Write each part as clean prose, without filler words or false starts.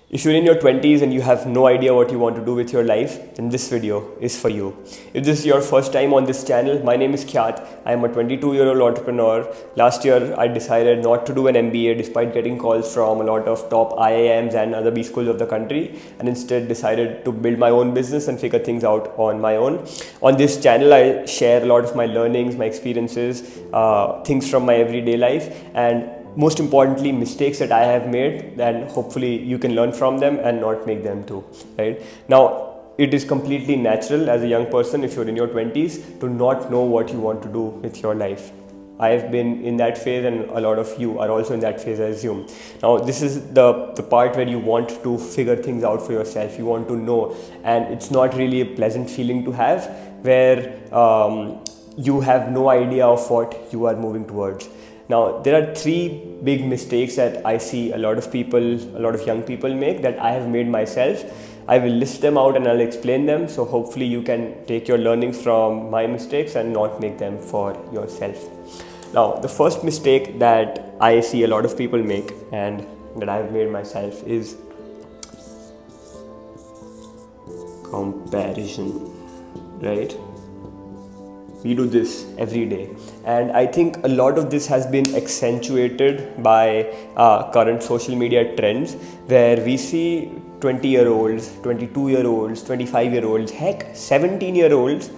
If you're in your 20s and you have no idea what you want to do with your life, then this video is for you. If this is your first time on this channel, my name is Khyat. I am a 22-year-old entrepreneur. Last year, I decided not to do an MBA despite getting calls from a lot of top IIMs and other B schools of the country, and instead decided to build my own business and figure things out on my own. On this channel, I share a lot of my learnings, my experiences, things from my everyday life, and most importantly, mistakes that I have made, and hopefully you can learn from them and not make them too, right? Now, it is completely natural as a young person, if you're in your 20s, to not know what you want to do with your life. I have been in that phase, and a lot of you are also in that phase, I assume. Now, this is the part where you want to figure things out for yourself. You want to know, and it's not really a pleasant feeling to have, where you have no idea of what you are moving towards. Now, there are three big mistakes that I see a lot of young people make that I have made myself. I will list them out and I'll explain them. So hopefully you can take your learnings from my mistakes and not make them for yourself. Now, the first mistake that I see a lot of people make and that I've made myself is comparison, right? We do this every day, and I think a lot of this has been accentuated by current social media trends, where we see 20-year-olds, 22-year-olds, 25-year-olds, heck 17-year-olds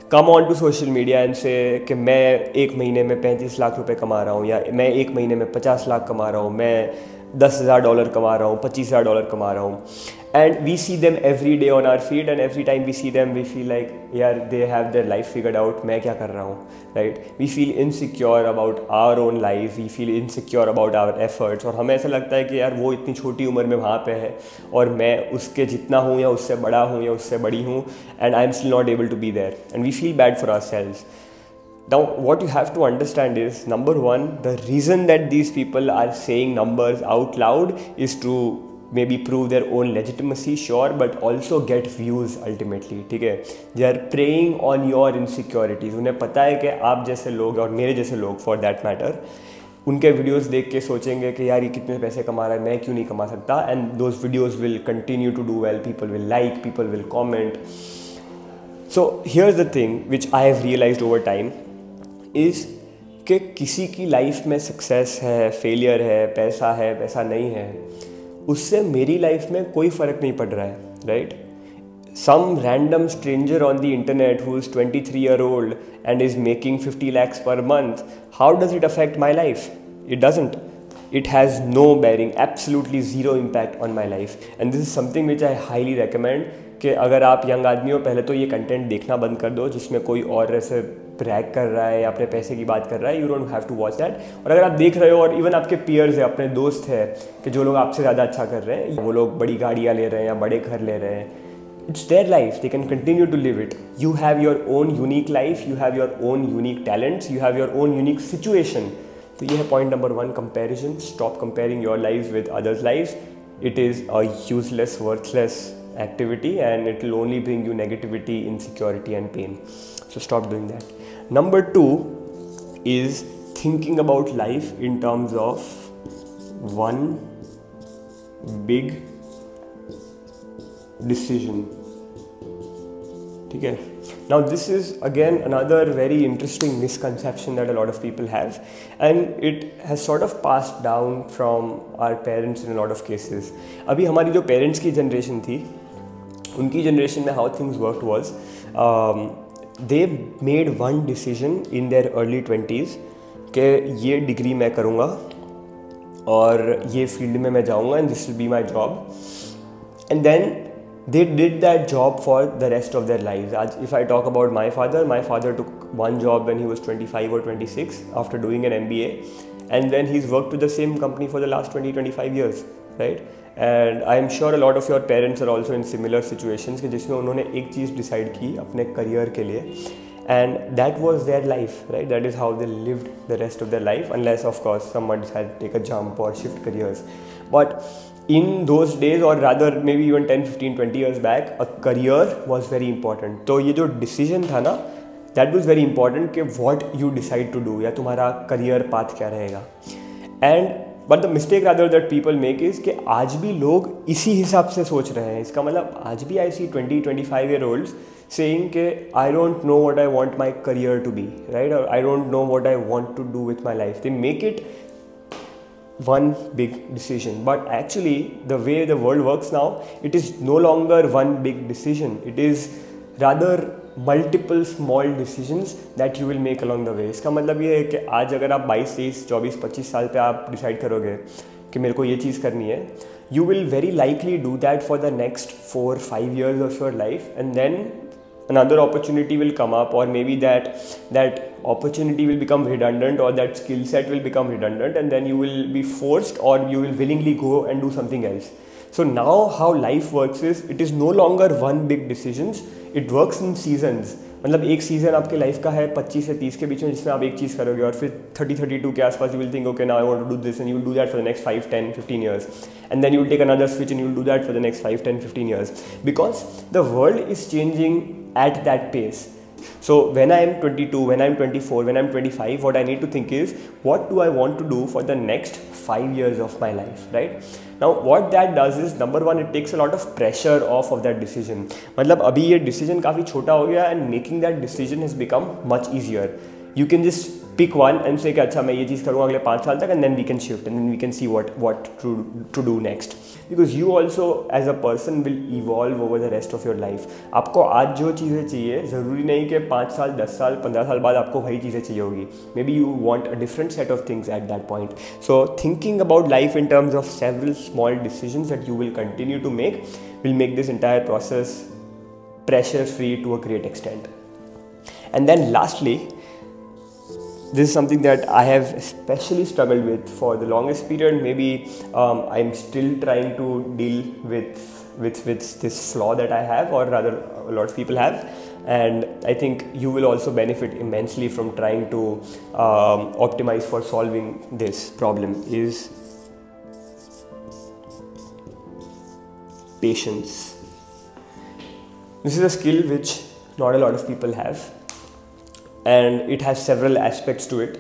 come on to social media and say कि मैं एक महीने में 35 लाख रुपए कमा रहा हूँ, या मैं एक महीने में 50 लाख कमा रहा हूँ, मैं $10,000 कमा रहा हूँ, $25,000 कमा रहा हूँ. And we see them every day on our feed, and every time we see them, we feel like, yeah, they have their life figured out. मैं क्या कर रहा हूँ, right? We feel insecure about our own life. We feel insecure about our efforts. और हमें ऐसा लगता है कि यार वो इतनी छोटी उम्र में वहाँ पे है और मैं उसके जितना हूँ या उससे बड़ा हूँ या उससे बड़ी हूँ, and I'm still not able to be there. And we feel bad for ourselves. Now, what you have to understand is, number one, the reason that these people are saying numbers out loud is to maybe prove their own legitimacy, sure, but also get views ultimately, ठीक है? They are preying on your insecurities. उन्हें पता है कि आप जैसे लोग और मेरे जैसे लोग, for that matter, उनके वीडियोस देख के सोचेंगे कि यार ये कितने पैसे कमा रहा है, मैं क्यों नहीं कमा सकता? And those videos will continue to do well. People will like, people will comment. So here's the thing which I have realized over time is कि किसी की लाइफ में सक्सेस है, फेलियर है, पैसा नहीं है, उससे मेरी लाइफ में कोई फ़र्क नहीं पड़ रहा है, right? Some random stranger on the internet who is 23-year-old and is making 50 lakhs per month, how does it affect my life? It doesn't. It has no bearing, absolutely zero impact on my life. And this is something which I highly recommend कि अगर आप young आदमी हो, पहले तो ये content देखना बंद कर दो जिसमें कोई और ऐसे ब्रैग कर रहा है या अपने पैसे की बात कर रहा है. You don't have to watch that. और अगर आप देख रहे हो और इवन आपके पीयर्स है, अपने दोस्त है कि जो लोग आपसे ज़्यादा अच्छा कर रहे हैं, वो लोग बड़ी गाड़ियाँ ले रहे हैं या बड़े घर ले रहे हैं, it's their life, they can continue to live it. You have your own unique life, you have your own unique talents, you have your own unique situation. तो ये है point number 1, comparison. Stop comparing your life with others life. It is a useless, worthless activity, and it will only bring you negativity, insecurity and pain. So stop doing that. Number 2 is thinking about life in terms of one big decision. Okay. Now this is again another very interesting misconception that a lot of people have, and it has sort of passed down from our parents in a lot of cases. अभी हमारी जो parents की generation थी, उनकी generation में how things worked was they made one decision in their early 20s कि ये degree मैं करूँगा और ये फील्ड में मैं जाऊँगा and this will be my job, and then they did that job for the rest of their lives. If I talk about my father took one job when he was 25 or 26 after doing an MBA, and then he's worked with the same company for the last 20-25 years, right? And I am sure a lot of your parents are also in similar situations कि जिसमें उन्होंने एक चीज़ decide की अपने career के लिए, and that was their life, right? That is how they lived the rest of their life, unless of course someone decided to take a jump or shift careers. But in those days, or rather maybe even 10, 15, 20 years back, a career was very important. तो ये जो decision था ना, that was very important कि what you decide to do, या तुम्हारा career path क्या रहेगा. And but the mistake rather that people make is कि आज भी लोग इसी हिसाब से सोच रहे हैं. इसका मतलब आज भी आई सी 20-25-year-olds saying कि I don't know what I want my career to be, right? Or I don't know what I want to do with my life. They make it one big decision, but actually the way the world works now, it is no longer one big decision. It is rather multiple small decisions that you will make along the way. इसका मतलब ये है कि आज अगर आप 22, 23, 24, 25 साल पे आप डिसाइड करोगे कि मेरे को ये चीज़ करनी है, you will very likely do that for the next 4-5 years of your life, and then another opportunity will come up, or maybe that opportunity will become redundant, or that skill set will become redundant, and then you will be forced, or you will willingly go and do something else. So now how life works is, it is no longer one big decisions, it works in seasons. मतलब एक season आपके life का है 25 से 30 के बीच में, जिसमें आप एक चीज़ करोगे, और फिर 30-32 के आसपास you will think okay now I want to do this, and you will do that for the next 5-10-15 years, and then you will take another switch and you will do that for the next 5-10-15 years, because the world is changing at that pace. So when I am 22, when I am 24, when I am 25, what I need to think is, what do I want to do for the next 5 years of my life, right? Now what that does is, number one, it takes a lot of pressure off of that decision. मतलब अभी ये decision काफ़ी छोटा हो गया, and making that decision has become much easier. You can just pick one and say कि अच्छा मैं ये चीज़ करूँगा अगले 5 साल तक, and then we can shift, and then we can see what to do next. Because you also as a person will evolve over the rest of your life. आपको आज जो चीज़ें चाहिए, ज़रूरी नहीं कि 5 साल, 10 साल, 15 साल बाद आपको वही चीज़ें चाहिए होगी. Maybe you want a different set of things at that point. So thinking about life in terms of several small decisions that you will continue to make will make this entire process pressure free to a great extent. And then lastly, this is something that I have especially struggled with for the longest period. Maybe I'm still trying to deal with this flaw that I have, or rather a lot of people have, and I think you will also benefit immensely from trying to optimize for solving this problem, is patience. This is a skill which not a lot of people have, and it has several aspects to it.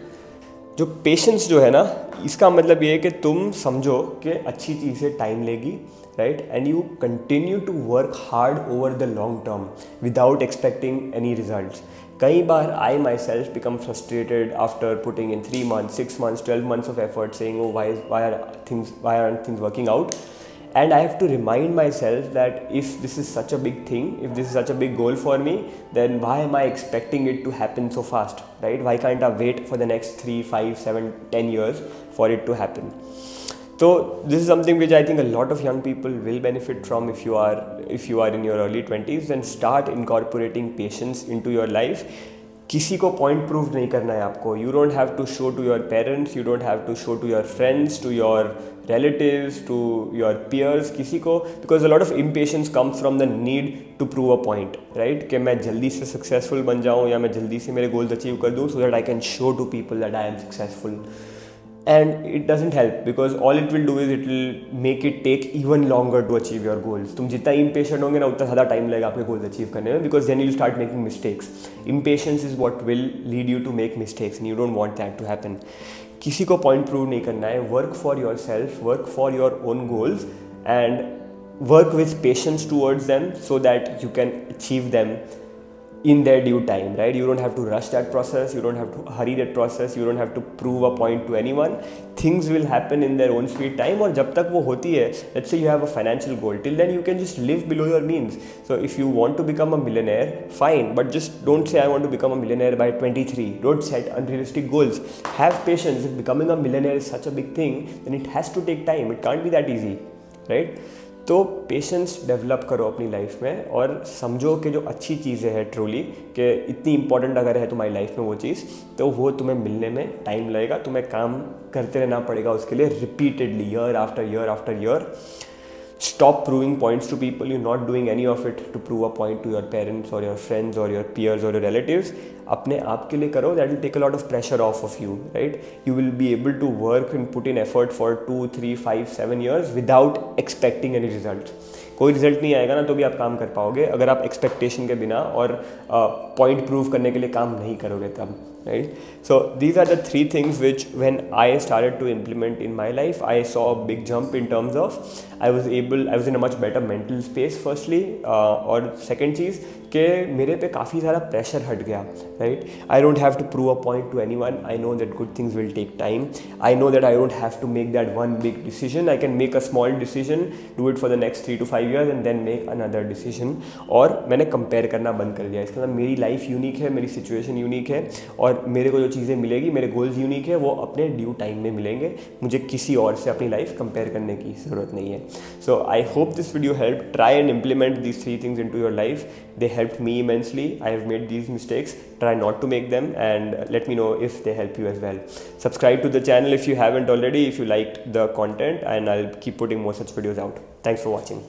जो patience जो है ना, इसका मतलब ये है कि तुम समझो कि अच्छी चीज़ें टाइम लेगी, right, and you continue to work hard over the long term without expecting any results. कई बार I myself become frustrated after putting in 3 months, 6 months, 12 months of effort, saying oh why aren't things working out. And I have to remind myself that if this is such a big thing, if this is such a big goal for me, then why am I expecting it to happen so fast, right? Why can't I wait for the next 3, 5, 7, 10 years for it to happen? So this is something which I think a lot of young people will benefit from if you are in your early 20s, and start incorporating patience into your life. किसी को point prove नहीं करना है आपको. You don't have to show to your parents, you don't have to show to your friends, to your relatives, to your peers, किसी को, because a lot of impatience comes from the need to prove a point, right? कि मैं जल्दी से successful बन जाऊँ, या मैं जल्दी से मेरे goals achieve कर दूँ, so that I can show to people that I am successful. And it doesn't help, because all it will do is it will make it take even longer to achieve your goals. तुम जितना impatient होंगे ना, उतना ज़्यादा time लगेगा आपके goals achieve करने में, because then you will start making mistakes. Impatience is what will lead you to make mistakes, and you don't want that to happen. किसी को पॉइंट प्रूव नहीं करना है. Work for your self, work for your own goals, and work with patience towards them, so that you can achieve them in their due time, right? You don't have to rush that process, you don't have to hurry that process, you don't have to prove a point to anyone. Things will happen in their own sweet time, और जब तक वो होती है, let's say you have a financial goal, till then you can just live below your means. So if you want to become a millionaire, fine, but just don't say I want to become a millionaire by 23. Don't set unrealistic goals. Have patience. If becoming a millionaire is such a big thing, then it has to take time. It can't be that easy, right? तो patience develop करो अपनी life में, और समझो कि जो अच्छी चीज़ें हैं ट्रूली, कि इतनी इंपॉर्टेंट अगर है तुम्हारी लाइफ में वो चीज़, तो वो तुम्हें मिलने में टाइम लगेगा. तुम्हें काम करते रहना पड़ेगा उसके लिए repeatedly, year after year after year. Stop proving points to people. You're not doing any of it to prove a point to your parents or your friends or your peers or your relatives. अपने आप के लिए करो. That will take a lot of pressure off of you, right? You will be able to work and put in effort for 2, 3, 5, 7 years without expecting any results. कोई result नहीं आएगा ना, तो भी आप काम कर पाओगे. अगर आप एक्सपेक्टेशन के बिना और पॉइंट प्रूव करने के लिए काम नहीं करोगे तब. right? So these are the three things which, when I started to implement in my life, I saw a big jump in terms of I was in a much better mental space firstly, और second चीज़ कि मेरे पे काफ़ी सारा pressure हट गया, right? I don't have to prove a point to anyone. I know that good things will take time. I know that I don't have to make that one big decision. I can make a small decision, do it for the next 3 to 5 years and then make another decision. और मैंने compare करना बंद कर दिया. इसका मतलब मेरी life unique है, मेरी सिचुएशन यूनिक है और मेरे को जो चीज़ें मिलेगी, मेरे गोल्स यूनिक है, वो अपने ड्यू टाइम में मिलेंगे. मुझे किसी और से अपनी लाइफ कंपेयर करने की ज़रूरत नहीं है. So I hope this video helped. Try and implement these 3 things into your life. They helped me immensely. I have made these mistakes. Try not to make them and let me know if they help you as well. Subscribe to the channel if you haven't already, if you liked the content, and I'll keep putting more such videos out. Thanks for watching.